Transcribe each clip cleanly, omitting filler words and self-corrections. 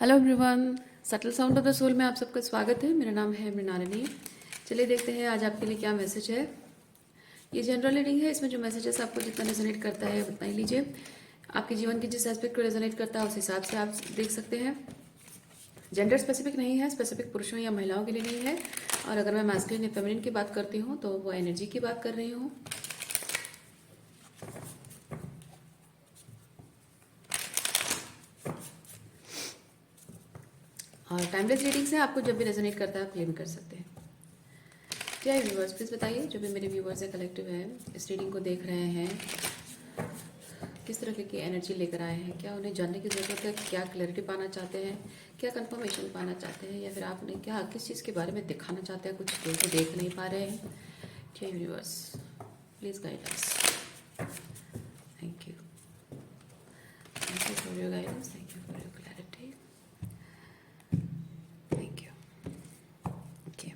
Hello everyone, subtle sound of the soul में आप सबका स्वागत है। मेरा नाम है मृणालिनी। चलिए देखते हैं आज आपके लिए क्या मैसेज है। ये जनरल रीडिंग है, इसमें जो मैसेजेस आपको जितना रेजोनेट करता है उतना ही लीजिए। आपके जीवन के जिस एस्पेक्ट को रेजोनेट करता है उस हिसाब से आप देख सकते हैं। जेंडर स्पेसिफिक नहीं है, स्पेसिफिक पुरुषों या महिलाओं के लिए नहीं है। और अगर मैं मैस्कुलिन या फेमिनिन की बात करती हूँ तो वो एनर्जी की बात कर रही हूँ। और टाइमलेस रीडिंग से आपको जब भी रेजोनेट करता है आप क्लेम कर सकते हैं। क्या व्यूवर्स प्लीज़ बताइए, जो भी मेरे व्यूवर्स है कलेक्टिव है, इस रीडिंग को देख रहे हैं, किस तरह की एनर्जी लेकर आए हैं, क्या उन्हें जानने की ज़रूरत है, क्या क्लैरिटी पाना चाहते हैं, क्या कंफर्मेशन पाना चाहते हैं, या फिर आपने क्या किस चीज़ के बारे में दिखाना चाहते हैं, कुछ जो देख नहीं पा रहे हैं। क्या viewers please guide us. Thank you for your guidance, thank you for your clarity, thank you. Okay,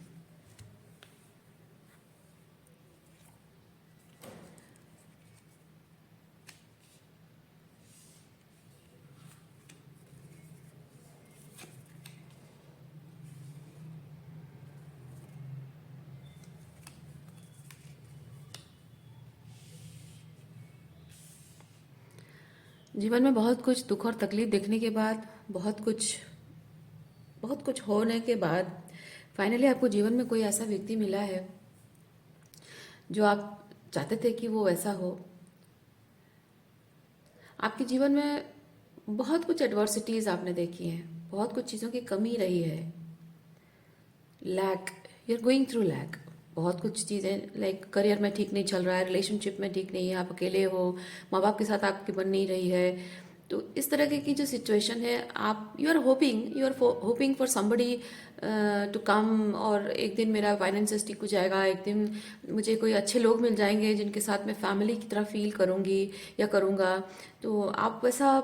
जीवन में बहुत कुछ दुख और तकलीफ देखने के बाद, बहुत कुछ होने के बाद फाइनली आपको जीवन में कोई ऐसा व्यक्ति मिला है जो आप चाहते थे कि वो वैसा हो। आपके जीवन में बहुत कुछ एडवर्सिटीज़ आपने देखी हैं, बहुत कुछ चीज़ों की कमी रही है, lack, you are going through lack. बहुत कुछ चीज़ें लाइक करियर में ठीक नहीं चल रहा है, रिलेशनशिप में ठीक नहीं है, आप अकेले हो, माँ बाप के साथ आपकी बन नहीं रही है। तो इस तरह की जो सिचुएशन है, आप you are hoping for somebody to come, और एक दिन मेरा फाइनेंसेस ठीक हो जाएगा, एक दिन मुझे कोई अच्छे लोग मिल जाएंगे जिनके साथ मैं फैमिली की तरह फील करूँगी या करूँगा। तो आप वैसा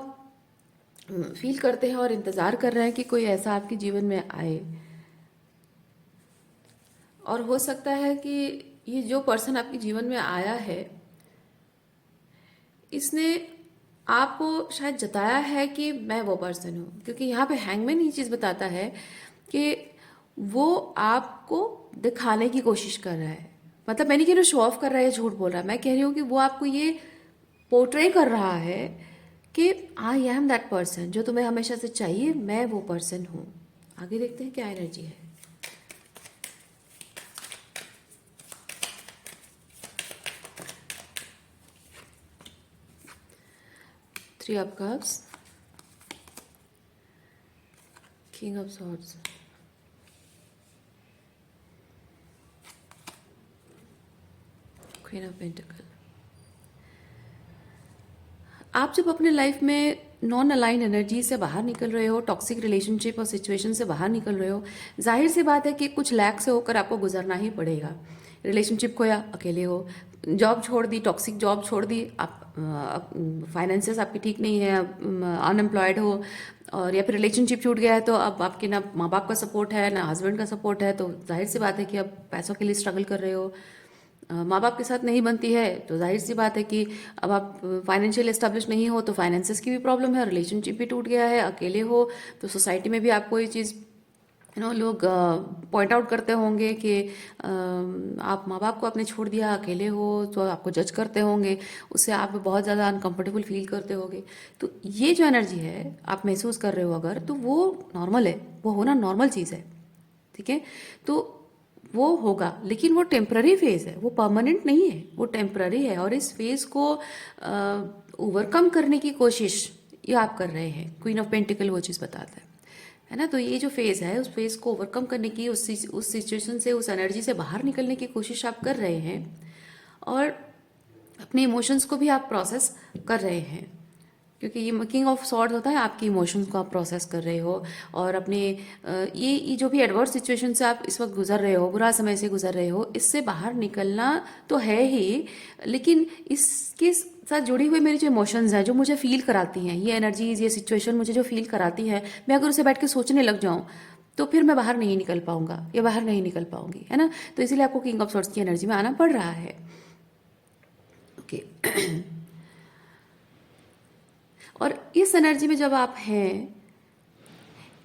फील करते हैं और इंतज़ार कर रहे हैं कि कोई ऐसा आपके जीवन में आए। और हो सकता है कि ये जो पर्सन आपके जीवन में आया है, इसने आपको शायद जताया है कि मैं वो पर्सन हूँ, क्योंकि यहाँ पे हैंगमैन ये चीज़ बताता है कि वो आपको दिखाने की कोशिश कर रहा है। मतलब मैं नहीं कह रही हूँ शो ऑफ कर रहा है या झूठ बोल रहा है, मैं कह रही हूँ कि वो आपको ये पोर्ट्रे कर रहा है कि आई एम दैट पर्सन जो तुम्हें हमेशा से चाहिए, मैं वो पर्सन हूँ। आगे देखते हैं क्या एनर्जी है। Three of cups, king of swords, queen of pentacle. आप जब अपने लाइफ में नॉन अलाइन एनर्जी से बाहर निकल रहे हो, टॉक्सिक रिलेशनशिप और सिचुएशन से बाहर निकल रहे हो, जाहिर सी बात है कि कुछ लैक से होकर आपको गुजरना ही पड़ेगा। रिलेशनशिप खोया, अकेले हो, जॉब छोड़ दी, टॉक्सिक जॉब छोड़ दी, आप फाइनेंसेस आपकी ठीक नहीं है, अनएम्प्लॉयड हो, और या फिर रिलेशनशिप छूट गया है तो अब आपके ना माँ बाप का सपोर्ट है ना हस्बैंड का सपोर्ट है, तो जाहिर सी बात है कि अब पैसों के लिए स्ट्रगल कर रहे हो। माँ बाप के साथ नहीं बनती है तो जाहिर सी बात है कि अब आप फाइनेंशियल एस्टेब्लिश नहीं हो तो फाइनेंसेस की भी प्रॉब्लम है, रिलेशनशिप भी टूट गया है, अकेले हो तो सोसाइटी में भी आपको ये चीज़ लोग पॉइंट आउट करते होंगे कि आप माँ बाप को आपने छोड़ दिया, अकेले हो, तो आपको जज करते होंगे, उससे आप बहुत ज़्यादा अनकंफर्टेबल फील करते होंगे। तो ये जो एनर्जी है आप महसूस कर रहे हो अगर, तो वो नॉर्मल है, वो होना नॉर्मल चीज़ है, ठीक है। तो वो होगा, लेकिन वो टेम्प्ररी फेज है, वो परमानेंट नहीं है, वो टेम्प्ररी है। और इस फेज को ओवरकम करने की कोशिश ये आप कर रहे हैं। क्वीन ऑफ पेंटिकल वो चीज़ बताता है ना। तो ये जो फेज है, उस फेज को ओवरकम करने की, उस सिचुएशन से, उस एनर्जी से बाहर निकलने की कोशिश आप कर रहे हैं, और अपने इमोशंस को भी आप प्रोसेस कर रहे हैं, क्योंकि ये किंग ऑफ सॉर्ड्स होता है, आपकी इमोशंस को आप प्रोसेस कर रहे हो, और अपने ये जो भी एडवर्स सिचुएशन से आप इस वक्त गुजर रहे हो, बुरा समय से गुजर रहे हो, इससे बाहर निकलना तो है ही, लेकिन इसके साथ जुड़ी हुई मेरी जो इमोशंस हैं, जो मुझे फील कराती हैं, ये एनर्जीज, ये सिचुएशन मुझे जो फील कराती है, मैं अगर उसे बैठ के सोचने लग जाऊँ तो फिर मैं बाहर नहीं निकल पाऊंगा या बाहर नहीं निकल पाऊंगी, है ना। तो इसीलिए आपको किंग ऑफ सॉर्ड्स की एनर्जी में आना पड़ रहा है। ओके और इस एनर्जी में जब आप हैं,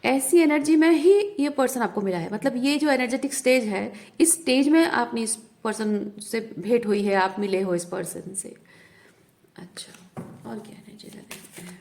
ऐसी एनर्जी में ही ये पर्सन आपको मिला है, मतलब ये जो एनर्जेटिक स्टेज है, इस स्टेज में आपने इस पर्सन से भेंट हुई है, आप मिले हो इस पर्सन से। अच्छा, और क्या एनर्जी लगती है?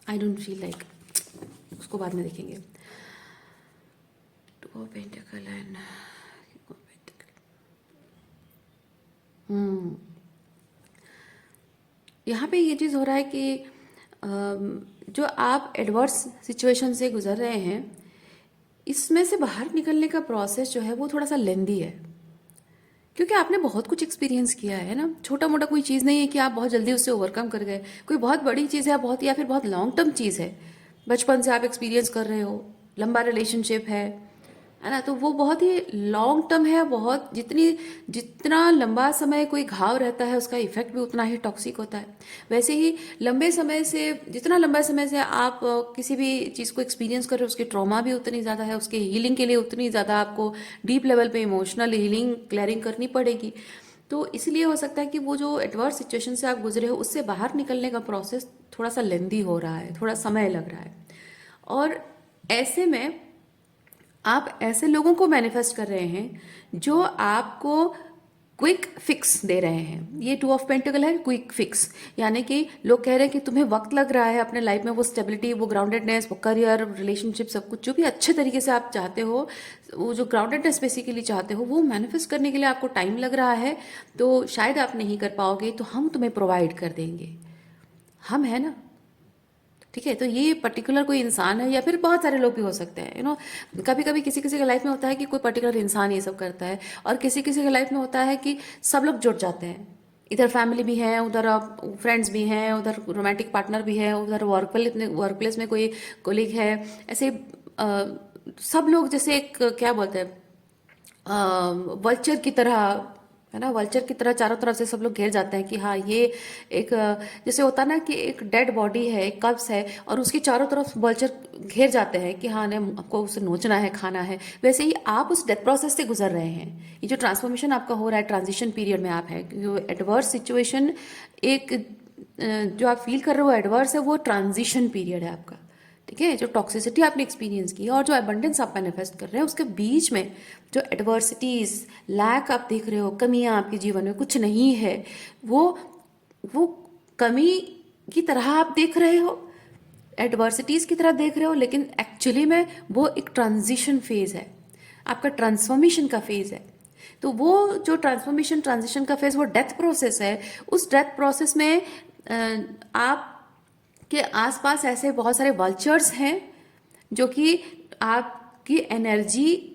आई डोंट फील लाइक, उसको बाद में देखेंगे। टू ऑफ पेंटिकल एंड यहाँ पे ये चीज़ हो रहा है कि जो आप एडवर्स सिचुएशन से गुजर रहे हैं, इसमें से बाहर निकलने का प्रोसेस जो है वो थोड़ा सा लेंदी है, क्योंकि आपने बहुत कुछ एक्सपीरियंस किया है ना। छोटा मोटा कोई चीज़ नहीं है कि आप बहुत जल्दी उससे ओवरकम कर गए, कोई बहुत बड़ी चीज़ है, बहुत या फिर बहुत लॉन्ग टर्म चीज़ है, बचपन से आप एक्सपीरियंस कर रहे हो, लंबा रिलेशनशिप है ना। तो वो बहुत ही लॉन्ग टर्म है, बहुत जितना लंबा समय कोई घाव रहता है उसका इफेक्ट भी उतना ही टॉक्सिक होता है। वैसे ही लंबे समय से, जितना लंबा समय से आप किसी भी चीज़ को एक्सपीरियंस कर रहे हो, उसकी ट्रॉमा भी उतनी ज़्यादा है, उसके हीलिंग के लिए उतनी ज़्यादा आपको डीप लेवल पे इमोशनल हीलिंग क्लियरिंग करनी पड़ेगी। तो इसलिए हो सकता है कि वो जो एडवर्स सिचुएशन से आप गुजरे हो, उससे बाहर निकलने का प्रोसेस थोड़ा सा लेंदी हो रहा है, थोड़ा समय लग रहा है। और ऐसे में आप ऐसे लोगों को मैनिफेस्ट कर रहे हैं जो आपको क्विक फिक्स दे रहे हैं। ये टू ऑफ पेंटिकल है, क्विक फिक्स, यानी कि लोग कह रहे हैं कि तुम्हें वक्त लग रहा है अपने लाइफ में वो स्टेबिलिटी, वो ग्राउंडेडनेस, वो करियर, रिलेशनशिप, सब कुछ जो भी अच्छे तरीके से आप चाहते हो, वो जो ग्राउंडेडनेस बेसिकली चाहते हो, वो मैनिफेस्ट करने के लिए आपको टाइम लग रहा है। तो शायद आप नहीं कर पाओगे, तो हम तुम्हें प्रोवाइड कर देंगे। हम है ना, ठीक है। तो ये पर्टिकुलर कोई इंसान है, या फिर बहुत सारे लोग भी हो सकते हैं, कभी कभी किसी किसी के लाइफ में होता है कि कोई पर्टिकुलर इंसान ये सब करता है, और किसी किसी के लाइफ में होता है कि सब लोग जुट जाते हैं। इधर फैमिली भी है, उधर फ्रेंड्स भी हैं, उधर रोमांटिक पार्टनर भी है, उधर वर्क प्लेस में कोई कोलिग है, ऐसे सब लोग जैसे एक क्या बोलते हैं, वल्चर की तरह, है ना, वल्चर की तरह चारों तरफ से सब लोग घेर जाते हैं कि हाँ ये एक जैसे होता है ना कि एक डेड बॉडी है, एक कब्स है, और उसकी चारों तरफ वल्चर घेर जाते हैं कि हाँ ने आपको उसे नोचना है, खाना है। वैसे ही आप उस डेथ प्रोसेस से गुजर रहे हैं। ये जो ट्रांसफॉर्मेशन आपका हो रहा है, ट्रांजिशन पीरियड में आप है, एडवर्स सिचुएशन एक जो आप फील कर रहे हो एडवर्स है, वो ट्रांजिशन पीरियड है आपका, ठीक है। जो टॉक्सिसिटी आपने एक्सपीरियंस की और जो एबंडेंस आप मैनिफेस्ट कर रहे हैं, उसके बीच में जो एडवर्सिटीज, लैक आप देख रहे हो, कमियां आपके जीवन में कुछ नहीं है, वो कमी की तरह आप देख रहे हो, एडवर्सिटीज की तरह देख रहे हो, लेकिन एक्चुअली में वो एक ट्रांजिशन फेज है, आपका ट्रांसफॉर्मेशन का फेज है। तो वो जो ट्रांजिशन का फेज, वो डेथ प्रोसेस है। उस डेथ प्रोसेस में आप के आसपास ऐसे बहुत सारे वल्चर्स हैं जो कि आपकी एनर्जी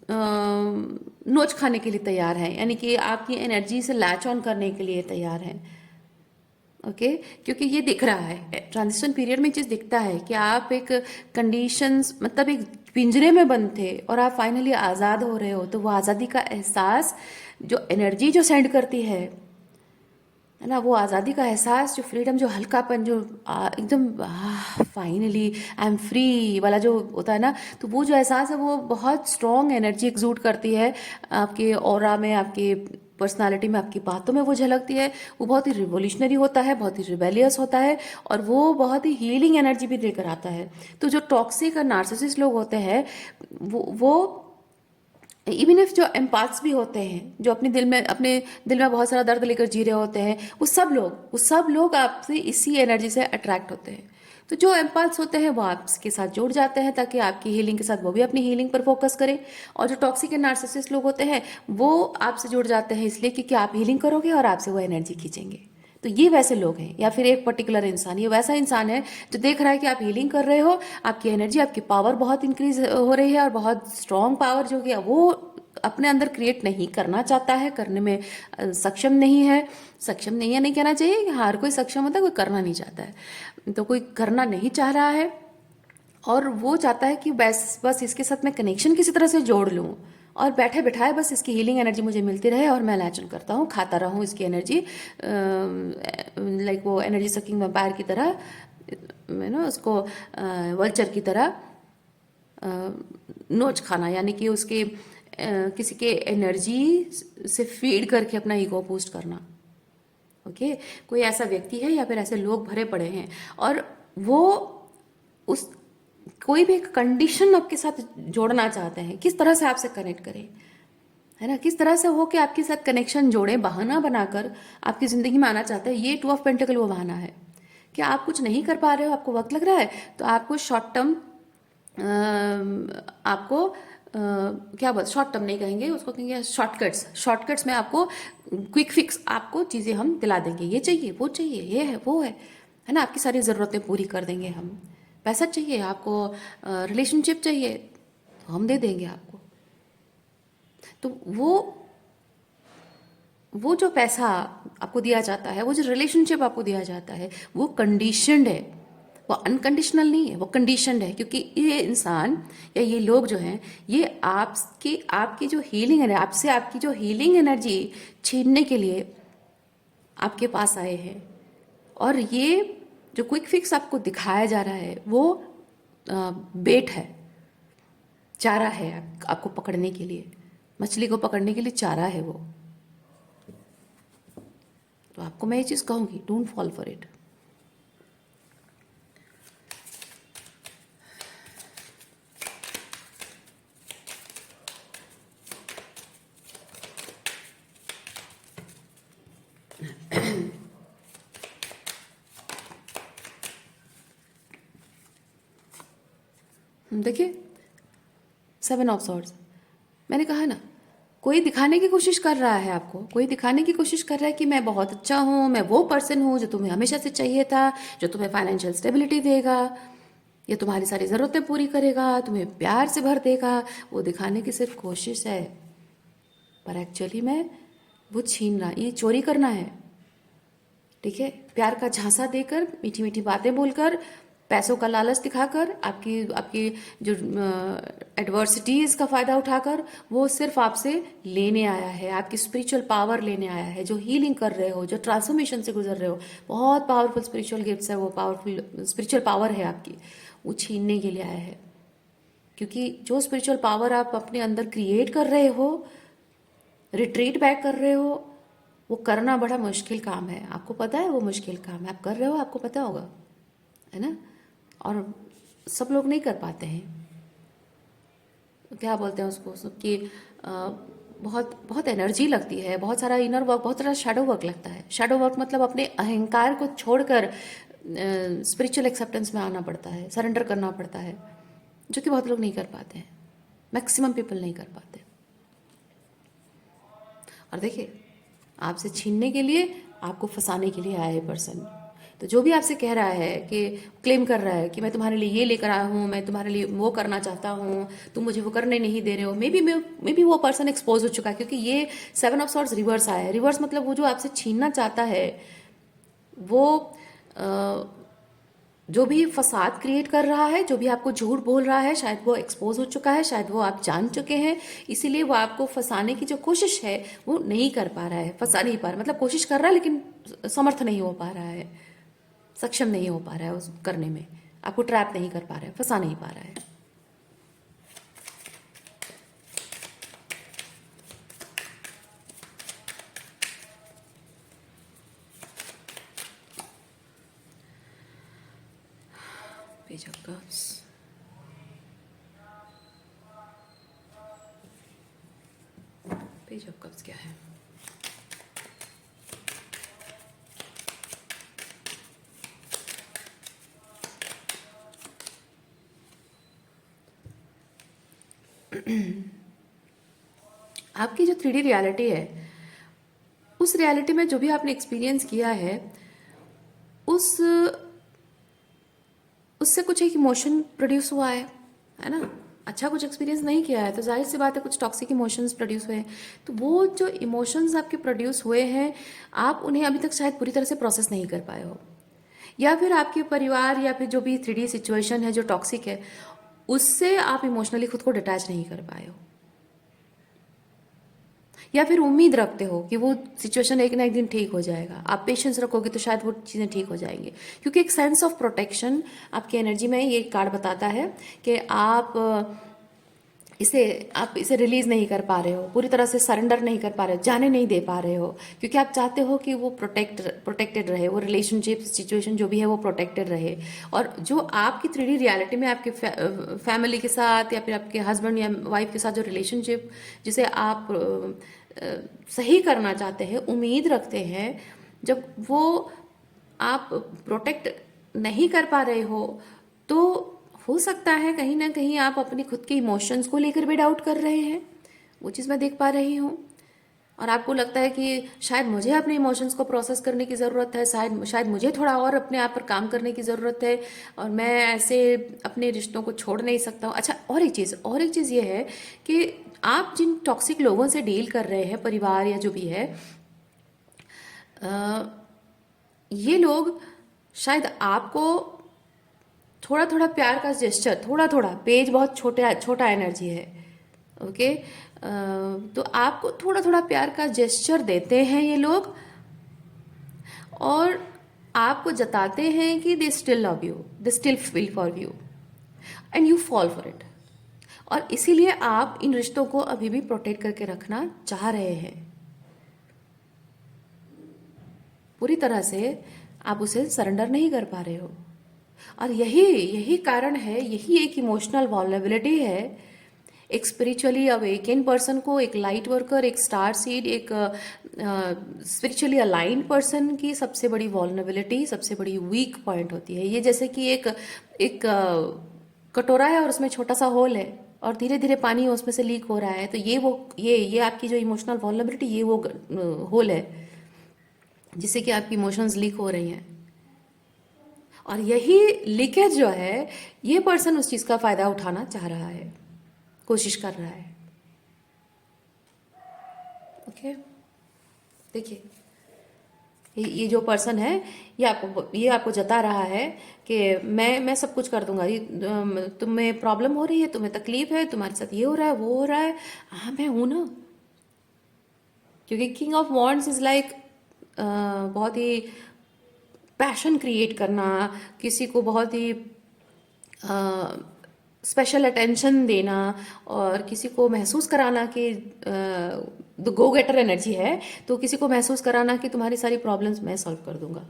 नोच खाने के लिए तैयार है, यानी कि आपकी एनर्जी से लैच ऑन करने के लिए तैयार है। ओके, क्योंकि ये दिख रहा है ट्रांजिशन पीरियड में, चीज़ दिखता है कि आप एक कंडीशंस, मतलब एक पिंजरे में बंद थे और आप फाइनली आज़ाद हो रहे हो। तो वो आज़ादी का एहसास, जो एनर्जी जो सेंड करती है ना, वो आज़ादी का एहसास, जो फ्रीडम, जो हल्कापन, जो एकदम फाइनली आई एम फ्री वाला जो होता है ना, तो वो जो एहसास है वो बहुत स्ट्रॉन्ग एनर्जी एक्सूट करती है आपके ऑरा में, आपके पर्सनालिटी में, आपकी बातों में वो झलकती है। वो बहुत ही रिवोल्यूशनरी होता है, बहुत ही रिबेलियस होता है, और वो बहुत ही हीलिंग एनर्जी भी देकर आता है। तो जो टॉक्सिक और नार्सिसिस्ट लोग होते हैं, वो इवन इफ जो एम्पाथ्स भी होते हैं, जो अपने दिल में बहुत सारा दर्द लेकर जी रहे होते हैं, वो सब लोग आपसे इसी एनर्जी से अट्रैक्ट होते हैं। तो जो एम्पाथ्स होते हैं वो आपके साथ जुड़ जाते हैं ताकि आपकी हीलिंग के साथ वो भी अपनी हीलिंग पर फोकस करें। और जो टॉक्सिक एंड नार्सिसिस्ट लोग होते हैं वो आपसे जुड़ जाते हैं इसलिए क्योंकि आप हीलिंग करोगे और आपसे वो एनर्जी खींचेंगे। तो ये वैसे लोग हैं, या फिर एक पर्टिकुलर इंसान, ये वैसा इंसान है जो देख रहा है कि आप हीलिंग कर रहे हो, आपकी एनर्जी, आपकी पावर बहुत इंक्रीज हो रही है, और बहुत स्ट्रॉन्ग पावर जो कि वो अपने अंदर क्रिएट नहीं करना चाहता है, करने में सक्षम नहीं है। सक्षम नहीं है नहीं कहना चाहिए, हर कोई सक्षम होता है, कोई करना नहीं चाहता है। तो कोई करना नहीं चाह रहा है और वो चाहता है कि बस इसके साथ मैं कनेक्शन किसी तरह से जोड़ लूँ और बैठे बिठाए बस इसकी हीलिंग एनर्जी मुझे मिलती रहे और मैं लैचन करता हूँ, खाता रहूँ इसकी एनर्जी, लाइक वो एनर्जी सकिंग वैम्पायर की तरह, उसको वल्चर की तरह नोच खाना, यानी कि उसके किसी के एनर्जी से फीड करके अपना ईगो बूस्ट करना। ओके, कोई ऐसा व्यक्ति है या फिर ऐसे लोग भरे पड़े हैं और वो उस कोई भी एक कंडीशन आपके साथ जोड़ना चाहते हैं, किस तरह से आपसे कनेक्ट करें, है ना, किस तरह से हो कि आपके साथ कनेक्शन जोड़े, बहाना बनाकर आपकी ज़िंदगी में आना चाहते हैं। ये 2 ऑफ पेंटिकल वो बहाना है कि आप कुछ नहीं कर पा रहे हो, आपको वक्त लग रहा है, तो आपको शॉर्ट टर्म, आपको क्या बोल, शॉर्ट टर्म नहीं कहेंगे उसको, कहेंगे शॉर्टकट्स। शॉर्टकट्स में आपको क्विक फिक्स, आपको चीज़ें हम दिला देंगे, ये चाहिए वो चाहिए, ये है वो है ना, आपकी सारी ज़रूरतें पूरी कर देंगे हम। पैसा चाहिए आपको, रिलेशनशिप चाहिए, तो हम दे देंगे आपको। तो वो जो पैसा आपको दिया जाता है, वो जो रिलेशनशिप आपको दिया जाता है, वो कंडीशनड है, वो अनकंडीशनल नहीं है, वो कंडीशनड है। क्योंकि ये इंसान या ये लोग जो हैं, ये आपकी जो हीलिंग है, आपसे आपकी जो हीलिंग एनर्जी छीनने के लिए आपके पास आए हैं। और ये जो क्विक फिक्स आपको दिखाया जा रहा है, वो बेट है, चारा है आपको पकड़ने के लिए, मछली को पकड़ने के लिए चारा है वो। तो आपको मैं ये चीज़ कहूँगी, डोंट फॉल फॉर इट। देखिए 7 ऑफ सॉर्ड्स, मैंने कहा ना, कोई दिखाने की कोशिश कर रहा है आपको, कोई दिखाने की कोशिश कर रहा है कि मैं बहुत अच्छा हूँ, मैं वो पर्सन हूँ जो तुम्हें हमेशा से चाहिए था, जो तुम्हें फाइनेंशियल स्टेबिलिटी देगा, ये तुम्हारी सारी ज़रूरतें पूरी करेगा, तुम्हें प्यार से भर देगा। वो दिखाने की सिर्फ कोशिश है, पर एक्चुअली में वो छीन रहा, ये चोरी करना है। ठीक है, प्यार का झांसा देकर, मीठी मीठी बातें बोलकर, पैसों का लालच दिखाकर, आपकी आपकी जो एडवर्सिटीज़ का फ़ायदा उठाकर, वो सिर्फ आपसे लेने आया है, आपकी स्पिरिचुअल पावर लेने आया है। जो हीलिंग कर रहे हो, जो ट्रांसफॉर्मेशन से गुजर रहे हो, बहुत पावरफुल स्पिरिचुअल गिफ्ट्स है, वो पावरफुल स्पिरिचुअल पावर है आपकी, वो छीनने के लिए आया है। क्योंकि जो स्पिरिचुअल पावर आप अपने अंदर क्रिएट कर रहे हो, रिट्रीट बैक कर रहे हो, वो करना बड़ा मुश्किल काम है। आपको पता है वो मुश्किल काम है, आप कर रहे हो, आपको पता होगा, है ना। और सब लोग नहीं कर पाते हैं, क्या बोलते हैं उसको, सबकी बहुत बहुत एनर्जी लगती है, बहुत सारा इनर वर्क, बहुत सारा शैडो वर्क लगता है। शैडो वर्क मतलब अपने अहंकार को छोड़कर स्पिरिचुअल एक्सेप्टेंस में आना पड़ता है, सरेंडर करना पड़ता है, जो कि बहुत लोग नहीं कर पाते हैं, मैक्सिमम पीपल नहीं कर पाते। और देखिए, आपसे छीनने के लिए, आपको फंसाने के लिए आया है पर्सन। तो जो भी आपसे कह रहा है कि क्लेम कर रहा है कि मैं तुम्हारे लिए ये लेकर आया हूँ, मैं तुम्हारे लिए वो करना चाहता हूँ, तुम मुझे वो करने नहीं दे रहे हो, मे बी वो पर्सन एक्सपोज हो चुका है। क्योंकि ये 7 ऑफ सॉर्ड्स रिवर्स आया है। रिवर्स मतलब वो जो आपसे छीनना चाहता है, वो जो भी फसाद क्रिएट कर रहा है, जो भी आपको झूठ बोल रहा है, शायद वो एक्सपोज हो चुका है, शायद वो आप जान चुके हैं, इसीलिए वो आपको फंसाने की जो कोशिश है वो नहीं कर पा रहा है, फंसा नहीं पा रहा, मतलब कोशिश कर रहा है लेकिन समर्थ नहीं हो पा रहा है, सक्षम नहीं हो पा रहा है उस करने में, आपको ट्रैप नहीं कर पा रहा है, फंसा नहीं पा रहा है। Page of cups, page of cups क्या है? आपकी जो 3D रियलिटी है, उस रियलिटी में जो भी आपने एक्सपीरियंस किया है, उस उससे कुछ एक इमोशन प्रोड्यूस हुआ है ना। अच्छा कुछ एक्सपीरियंस नहीं किया है तो जाहिर सी बात है कुछ टॉक्सिक इमोशंस प्रोड्यूस हुए हैं। तो वो जो इमोशंस आपके प्रोड्यूस हुए हैं, आप उन्हें अभी तक शायद पूरी तरह से प्रोसेस नहीं कर पाए हो, या फिर आपके परिवार या फिर जो भी 3D सिचुएशन है जो टॉक्सिक है, उससे आप इमोशनली खुद को डिटैच नहीं कर पाए हो। या फिर उम्मीद रखते हो कि वो सिचुएशन एक ना एक दिन ठीक हो जाएगा। आप पेशेंस रखोगे तो शायद वो चीज़ें ठीक हो जाएंगी, क्योंकि एक सेंस ऑफ प्रोटेक्शन आपकी एनर्जी में ये कार्ड बताता है कि इसे आप इसे रिलीज नहीं कर पा रहे हो, पूरी तरह से सरेंडर नहीं कर पा रहे हो, जाने नहीं दे पा रहे हो, क्योंकि आप चाहते हो कि वो प्रोटेक्टेड रहे, वो रिलेशनशिप सिचुएशन जो भी है वो प्रोटेक्टेड रहे। और जो आपकी 3D रियलिटी में आपके फैमिली के साथ या फिर आपके हस्बैंड या वाइफ के साथ जो रिलेशनशिप जिसे आप सही करना चाहते हैं, उम्मीद रखते हैं, जब वो आप प्रोटेक्ट नहीं कर पा रहे हो, तो हो सकता है कहीं ना कहीं आप अपनी खुद के इमोशंस को लेकर भी डाउट कर रहे हैं। वो चीज़ मैं देख पा रही हूँ। और आपको लगता है कि शायद मुझे अपने इमोशंस को प्रोसेस करने की ज़रूरत है, शायद शायद मुझे थोड़ा और अपने आप पर काम करने की ज़रूरत है, और मैं ऐसे अपने रिश्तों को छोड़ नहीं सकता हूँ। अच्छा, और एक चीज़ ये है कि आप जिन टॉक्सिक लोगों से डील कर रहे हैं, परिवार या जो भी है, अ, ये लोग शायद आपको थोड़ा थोड़ा प्यार का जेस्चर, थोड़ा थोड़ा, पेज बहुत छोटा छोटा एनर्जी है, ओके, तो आपको थोड़ा थोड़ा प्यार का जेस्चर देते हैं ये लोग, और आपको जताते हैं कि they still love you, they still feel for you, and you fall for it. और इसीलिए आप इन रिश्तों को अभी भी प्रोटेक्ट करके रखना चाह रहे हैं, पूरी तरह से आप उसे सरेंडर नहीं कर पा रहे हो। और यही यही कारण है, यही एक इमोशनल वॉल्नरेबिलिटी है। एक स्पिरिचुअली अवेकन पर्सन को, एक लाइट वर्कर, एक स्टार सीड, एक स्पिरिचुअली अलाइंड पर्सन की सबसे बड़ी वॉल्नरेबिलिटी, सबसे बड़ी वीक पॉइंट होती है ये। जैसे कि एक एक कटोरा है और उसमें छोटा सा होल है, और धीरे धीरे पानी उसमें से लीक हो रहा है, तो ये आपकी जो इमोशनल वॉल्नरेबिलिटी, ये वो होल है जिससे कि आपकी इमोशंस लीक हो रही हैं। और यही लीकेज जो है, ये पर्सन उस चीज़ का फ़ायदा उठाना चाह रहा है, कोशिश कर रहा है। ओके, देखिए, ये जो पर्सन है, ये आपको जता रहा है कि मैं सब कुछ कर दूंगा, ये तुम्हें प्रॉब्लम हो रही है, तुम्हें तकलीफ है, तुम्हारे साथ ये हो रहा है, वो हो रहा है, हाँ मैं हूं ना। क्योंकि king of wands is like बहुत ही पैशन क्रिएट करना, किसी को बहुत ही स्पेशल अटेंशन देना, और किसी को महसूस कराना कि गो गेटर एनर्जी है, तो किसी को महसूस कराना कि तुम्हारी सारी प्रॉब्लम्स मैं सॉल्व कर दूंगा,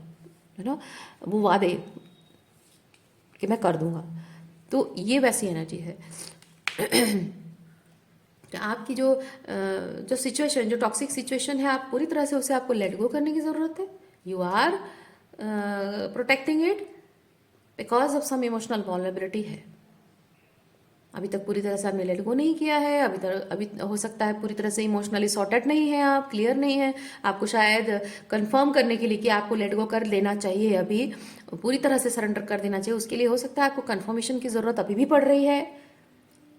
यू नो, वो वादे कि मैं कर दूंगा। तो ये वैसी एनर्जी है। तो आपकी जो सिचुएशन, जो टॉक्सिक सिचुएशन है, आप पूरी तरह से उसे आपको लेट गो करने की ज़रूरत है। You are protecting it because of some emotional vulnerability है। अभी तक पूरी तरह से आपने लेट गो नहीं किया है, अभी हो सकता है पूरी तरह से इमोशनली सॉर्टेड नहीं है, आप क्लियर नहीं है। आपको शायद कंफर्म करने के लिए कि आपको लेट गो कर लेना चाहिए, अभी पूरी तरह से सरेंडर कर देना चाहिए, उसके लिए हो सकता है आपको कंफर्मेशन की ज़रूरत अभी भी पड़ रही है।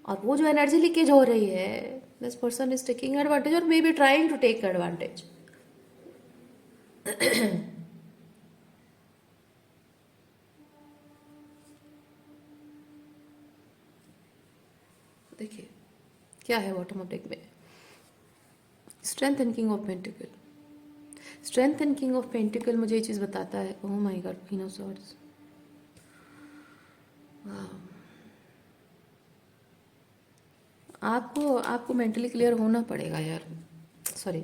और वो जो एनर्जी लीकेज हो रही है, this person is taking advantage और maybe trying to take advantage. देखिए क्या है बॉटम ऑफ डेक में, strength and king of pentacle. Strength and king of pentacle मुझे ये चीज़ बताता है, oh my god, queen of swords. आपको मेंटली क्लियर होना पड़ेगा यार, सॉरी,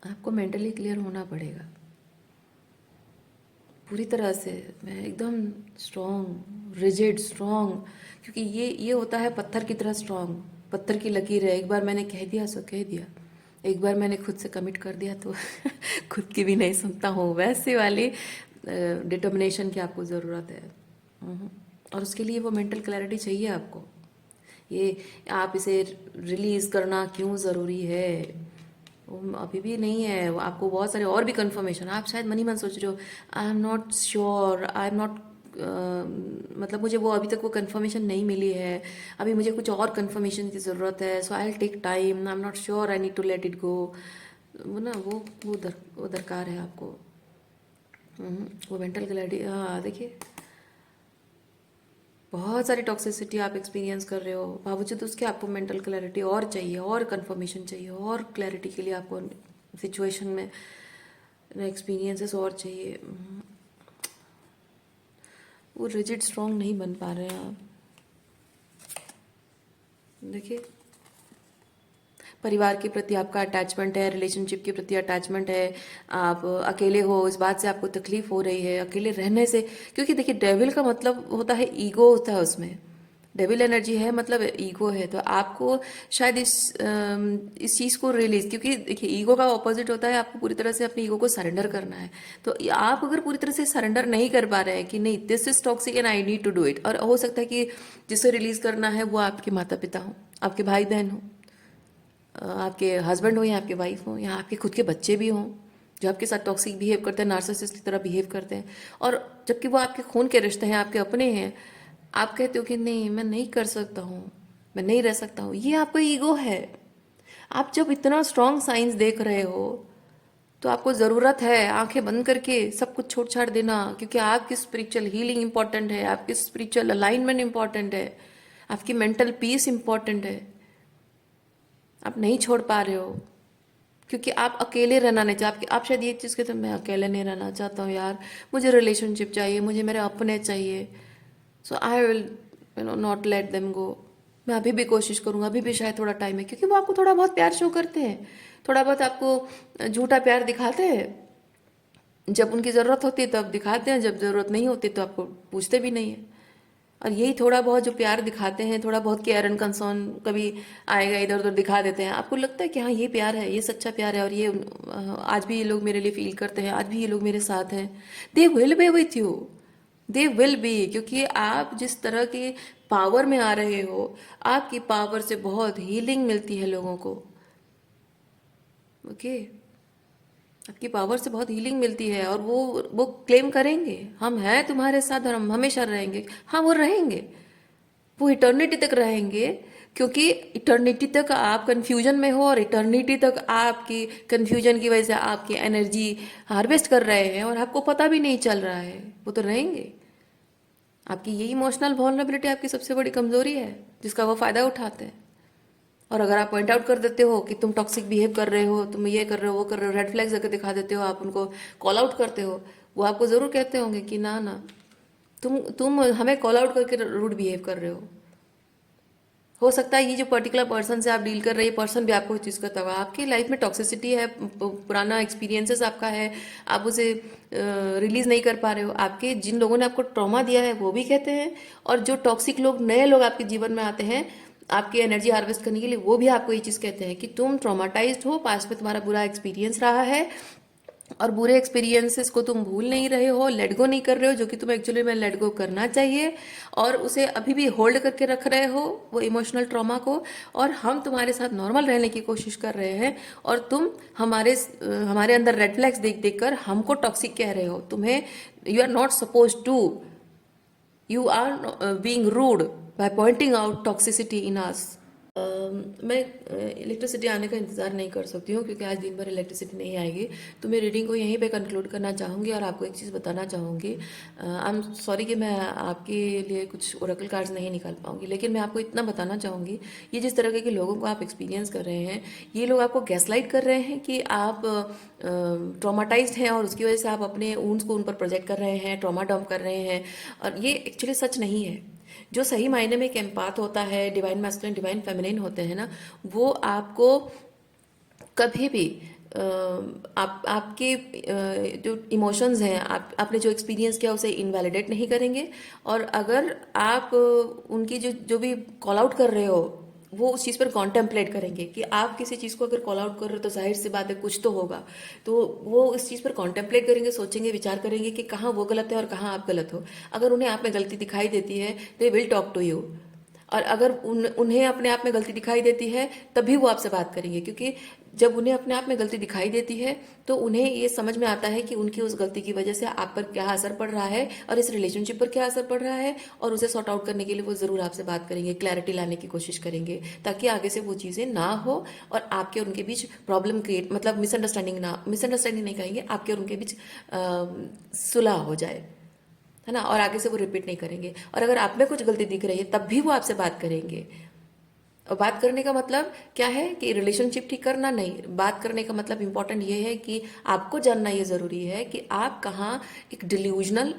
आपको मेंटली क्लियर होना पड़ेगा पूरी तरह से। मैं एकदम स्ट्रॉन्ग, रिजिड स्ट्रॉन्ग, क्योंकि ये होता है पत्थर की तरह स्ट्रॉन्ग, पत्थर की लकीर है। एक बार मैंने कह दिया सो कह दिया, एक बार मैंने खुद से कमिट कर दिया तो खुद की भी नहीं सुनता हूँ, वैसे वाली डिटर्मिनेशन की आपको ज़रूरत है। और उसके लिए वो मेंटल क्लैरिटी चाहिए आपको। ये आप इसे रिलीज़ करना क्यों ज़रूरी है, वो अभी भी नहीं है। आपको बहुत सारे और भी कंफर्मेशन, आप शायद मन ही मन सोच रहे हो, आई am not sure, I am not, मतलब मुझे वो अभी तक वो कंफर्मेशन नहीं मिली है, अभी मुझे कुछ और कंफर्मेशन की ज़रूरत है, so I will take time, I am not sure, I need to let it go. वो ना वो दरकार है आपको। वो मेंटल क्लैरिटी, हाँ देखिए, बहुत सारी टॉक्सिसिटी आप एक्सपीरियंस कर रहे हो, बावजूद उसके आपको मेंटल क्लैरिटी और चाहिए, और कंफर्मेशन चाहिए, और क्लैरिटी के लिए आपको सिचुएशन में एक्सपीरियंसेस और चाहिए। वो रिजिड स्ट्रांग नहीं बन पा रहे हैं आप। देखिए, परिवार के प्रति आपका अटैचमेंट है, रिलेशनशिप के प्रति अटैचमेंट है, आप अकेले हो, इस बात से आपको तकलीफ हो रही है अकेले रहने से। क्योंकि देखिए, डेविल का मतलब होता है ईगो, होता है उसमें डेविल एनर्जी है, मतलब ईगो है। तो आपको शायद इस चीज़ को रिलीज, क्योंकि देखिए ईगो का ऑपोजिट होता है आपको पूरी तरह से अपनी ईगो को सरेंडर करना है। तो आप अगर पूरी तरह से सरेंडर नहीं कर पा रहे हैं कि नहीं, this is toxic and I need to do it, और हो सकता है कि जिसे रिलीज करना है वो आपके माता पिता हो, आपके भाई बहन हो, आपके हस्बैंड हो, या आपके वाइफ हो, या आपके खुद के बच्चे भी हों जो आपके साथ टॉक्सिक बिहेव करते हैं, नार्सिसिस्ट की तरह बिहेव करते हैं। और जबकि वो आपके खून के रिश्ते हैं, आपके अपने हैं, आप कहते हो कि नहीं मैं नहीं कर सकता हूँ, मैं नहीं रह सकता हूँ। ये आपका ईगो है। आप जब इतना स्ट्रांग साइंस देख रहे हो तो आपको ज़रूरत है आंखें बंद करके सब कुछ छोड़ छाड़ देना, क्योंकि आपकी स्पिरिचुअल हीलिंग इंपॉर्टेंट है, आपकी स्पिरिचुअल अलाइनमेंट इंपॉर्टेंट है, आपकी मेंटल पीस इंपॉर्टेंट है। आप नहीं छोड़ पा रहे हो क्योंकि आप अकेले रहना नहीं चाहते। आप शायद ये चीज़ कहते हैं, मैं अकेले नहीं रहना चाहता हूँ यार, मुझे रिलेशनशिप चाहिए, मुझे मेरे अपने चाहिए, so I will not let them go. मैं अभी भी कोशिश करूँगा, अभी भी शायद थोड़ा टाइम है, क्योंकि वो आपको थोड़ा बहुत प्यार शो करते हैं, थोड़ा बहुत आपको झूठा प्यार दिखाते हैं। जब उनकी ज़रूरत होती है तब दिखाते हैं, जब ज़रूरत नहीं होती तो आपको पूछते भी नहीं है। और यही थोड़ा बहुत जो प्यार दिखाते हैं, थोड़ा बहुत केयर एंड कंसर्न कभी आएगा, इधर उधर दिखा देते हैं, आपको लगता है कि हाँ ये प्यार है, ये सच्चा प्यार है, और ये आज भी ये लोग मेरे लिए फील करते हैं, आज भी ये लोग मेरे साथ हैं। They will be with you, they will be, क्योंकि आप जिस तरह के पावर में आ रहे हो, आपकी पावर से बहुत हीलिंग मिलती है लोगों को। ओके, आपकी पावर से बहुत हीलिंग मिलती है, और वो क्लेम करेंगे हम हैं तुम्हारे साथ और हम हमेशा रहेंगे। हाँ, वो रहेंगे, वो इटर्निटी तक रहेंगे, क्योंकि इटर्निटी तक आप कंफ्यूजन में हो, और इटर्निटी तक आपकी कंफ्यूजन की वजह से आपकी एनर्जी हार्वेस्ट कर रहे हैं और आपको पता भी नहीं चल रहा है। वो तो रहेंगे। आपकी ये इमोशनल वल्नरेबिलिटी आपकी सबसे बड़ी कमजोरी है, जिसका वो फायदा उठाते हैं। और अगर आप पॉइंट आउट कर देते हो कि तुम टॉक्सिक बिहेव कर रहे हो, तुम ये कर रहे हो, वो कर रहे हो, रेड फ्लैग्स अगर दिखा देते हो, आप उनको कॉल आउट करते हो, वो आपको ज़रूर कहते होंगे कि ना ना, तुम हमें कॉल आउट करके रूड बिहेव कर रहे हो सकता है ये जो पर्टिकुलर पर्सन से आप डील कर रहे हैं, पर्सन भी आपको इस चीज़ करता होगा। आपकी लाइफ में टॉक्सिसिटी है, पुराना एक्सपीरियंसेस आपका है, आप उसे रिलीज नहीं कर पा रहे हो। आपके जिन लोगों ने आपको ट्रॉमा दिया है वो भी कहते हैं, और जो टॉक्सिक लोग, नए लोग आपके जीवन में आते हैं आपकी एनर्जी हार्वेस्ट करने के लिए, वो भी आपको ये चीज़ कहते हैं कि तुम ट्रॉमाटाइज्ड हो, पास्ट में तुम्हारा बुरा एक्सपीरियंस रहा है, और बुरे एक्सपीरियंसेस को तुम भूल नहीं रहे हो, लेट गो नहीं कर रहे हो, जो कि तुम्हें एक्चुअली में लेट गो करना चाहिए, और उसे अभी भी होल्ड करके रख रहे हो वो इमोशनल ट्रॉमा को। और हम तुम्हारे साथ नॉर्मल रहने की कोशिश कर रहे हैं, और तुम हमारे अंदर रेड फ्लैग्स देख देख कर हमको टॉक्सिक कह रहे हो। तुम्हें, you are not suppose to, you are being rude by pointing out toxicity in us. मैं इलेक्ट्रिसिटी आने का इंतज़ार नहीं कर सकती हूँ, क्योंकि आज दिन भर इलेक्ट्रिसिटी नहीं आएगी। तो मैं रीडिंग को यहीं पे कंक्लूड करना चाहूँगी, और आपको एक चीज़ बताना चाहूँगी। आई एम सॉरी कि मैं आपके लिए कुछ ओरेकल कार्ड्स नहीं निकाल पाऊँगी, लेकिन मैं आपको इतना बताना चाहूँगी, ये जिस तरह के लोगों को आप एक्सपीरियंस कर रहे हैं, ये लोग आपको गैसलाइट कर रहे हैं कि आप ट्रॉमाटाइज्ड हैं, और उसकी वजह से आप अपने ऊंड्स को उन पर प्रोजेक्ट कर रहे हैं, ट्रॉमा डंप कर रहे हैं, और ये एक्चुअली सच नहीं है। जो सही मायने में एक एम्पाथ होता है, डिवाइन मैस्कुलिन डिवाइन फेमिनिन होते हैं ना, वो आपको कभी भी आपके जो इमोशंस हैं, आपने जो एक्सपीरियंस किया उसे इनवैलिडेट नहीं करेंगे। और अगर आप उनकी जो जो भी कॉल आउट कर रहे हो, वो उस चीज़ पर कॉन्टेम्पलेट करेंगे कि आप किसी चीज़ को अगर कॉल आउट कर रहे हो तो जाहिर सी बात है कुछ तो होगा। तो वो इस चीज़ पर कॉन्टेम्पलेट करेंगे, सोचेंगे, विचार करेंगे कि कहाँ वो गलत है और कहाँ आप गलत हो। अगर उन्हें आप में गलती दिखाई देती है, they will talk to you. और अगर उन्हें अपने आप में गलती दिखाई देती है, तभी वो आपसे बात करेंगे, क्योंकि जब उन्हें अपने आप में गलती दिखाई देती है तो उन्हें ये समझ में आता है कि उनकी उस गलती की वजह से आप पर क्या असर पड़ रहा है, और इस रिलेशनशिप पर क्या असर पड़ रहा है, और उसे सॉर्ट आउट करने के लिए वो ज़रूर आपसे बात करेंगे, क्लैरिटी लाने की कोशिश करेंगे, ताकि आगे से वो चीज़ें ना हो, और आपके और उनके बीच प्रॉब्लम क्रिएट, मतलब मिसअंडरस्टैंडिंग नहीं कहेंगे, आपके और उनके बीच सुलह हो जाए। है ना, और आगे से वो रिपीट नहीं करेंगे। और अगर आप में कुछ गलती दिख रही है तब भी वो आपसे बात करेंगे। और बात करने का मतलब क्या है कि रिलेशनशिप ठीक करना नहीं, बात करने का मतलब इम्पोर्टेंट ये है कि आपको जानना ये ज़रूरी है कि आप कहाँ एक डिल्यूजन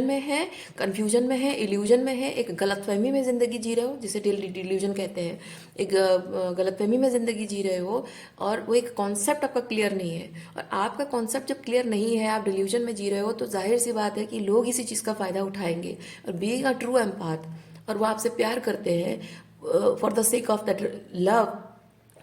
में है, कन्फ्यूजन में है, इल्यूजन में है, एक गलतफहमी में ज़िंदगी जी रहे हो जिसे डिल्यूजन कहते हैं, एक गलतफहमी में ज़िंदगी जी रहे हो, और वो एक कॉन्सेप्ट आपका क्लियर नहीं है। और आपका कॉन्सेप्ट जब क्लियर नहीं है, आप डिल्यूजन में जी रहे हो, तो जाहिर सी बात है कि लोग इसी चीज़ का फ़ायदा उठाएंगे। और बीइंग अ ट्रू एम्पैथ, और वो आपसे प्यार करते हैं for the sake of that love,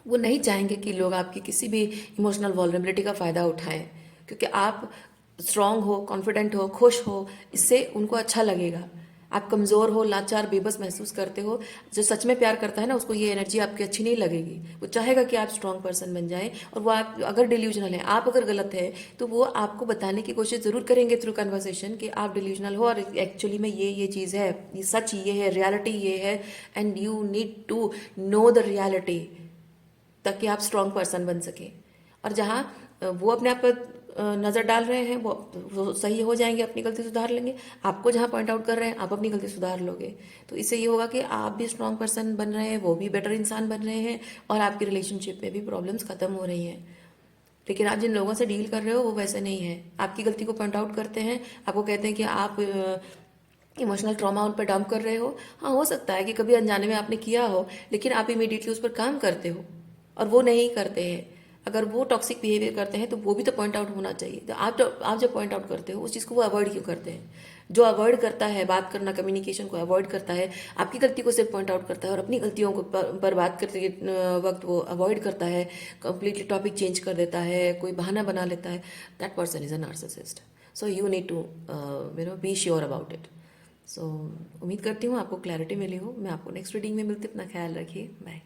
वो नहीं चाहेंगे कि लोग आपकी किसी भी इमोशनल वॉल्नरेबिलिटी का फ़ायदा उठाएं, क्योंकि आप स्ट्रांग हो, कॉन्फिडेंट हो, खुश हो, इससे उनको अच्छा लगेगा। आप कमज़ोर हो, लाचार, बेबस महसूस करते हो, जो सच में प्यार करता है ना, उसको ये एनर्जी आपकी अच्छी नहीं लगेगी। वो चाहेगा कि आप स्ट्रांग पर्सन बन जाएं। और वो आप अगर डिल्यूजनल है, आप अगर गलत है, तो वो आपको बताने की कोशिश ज़रूर करेंगे थ्रू कन्वर्सेशन कि आप डिल्यूजनल हो और एक्चुअली में ये चीज़ है, ये सच ये है, रियलिटी ये है, and you need to know the reality, ताकि आप स्ट्रांग पर्सन बन सके। और जहाँ वो अपने आप पर नज़र डाल रहे हैं, वो सही हो जाएंगे, अपनी गलती सुधार लेंगे। आपको जहाँ पॉइंट आउट कर रहे हैं, आप अपनी गलती सुधार लोगे, तो इससे ये होगा कि आप भी स्ट्रांग पर्सन बन रहे हैं, वो भी बेटर इंसान बन रहे हैं, और आपकी रिलेशनशिप में भी प्रॉब्लम्स खत्म हो रही हैं। लेकिन आप जिन लोगों से डील कर रहे हो वो वैसे नहीं है, आपकी गलती को पॉइंट आउट करते हैं, आपको कहते हैं कि आप इमोशनल ट्रॉमा उन पर डंप कर रहे हो। हाँ, हो सकता है कि कभी अनजाने में आपने किया हो, लेकिन आप इमीडिएटली उस पर काम करते हो, और वो नहीं करते हैं। अगर वो टॉक्सिक बिहेवियर करते हैं तो वो भी तो पॉइंट आउट होना चाहिए। तो आप जब पॉइंट आउट करते हो, उस चीज़ को वो अवॉइड क्यों करते हैं? जो अवॉइड करता है बात करना, कम्युनिकेशन को अवॉइड करता है, आपकी गलती को सिर्फ पॉइंट आउट करता है, और अपनी गलतियों को पर बात करते वक्त वो अवॉइड करता है, कंप्लीटली टॉपिक चेंज कर देता है, कोई बहाना बना लेता है, that person is a narcissist. So you need to be sure about it. So उम्मीद करती हूँ आपको क्लैरिटी मिली हो। मैं आपको नेक्स्ट रीडिंग में मिलती, अपना ख्याल रखिए, बाय।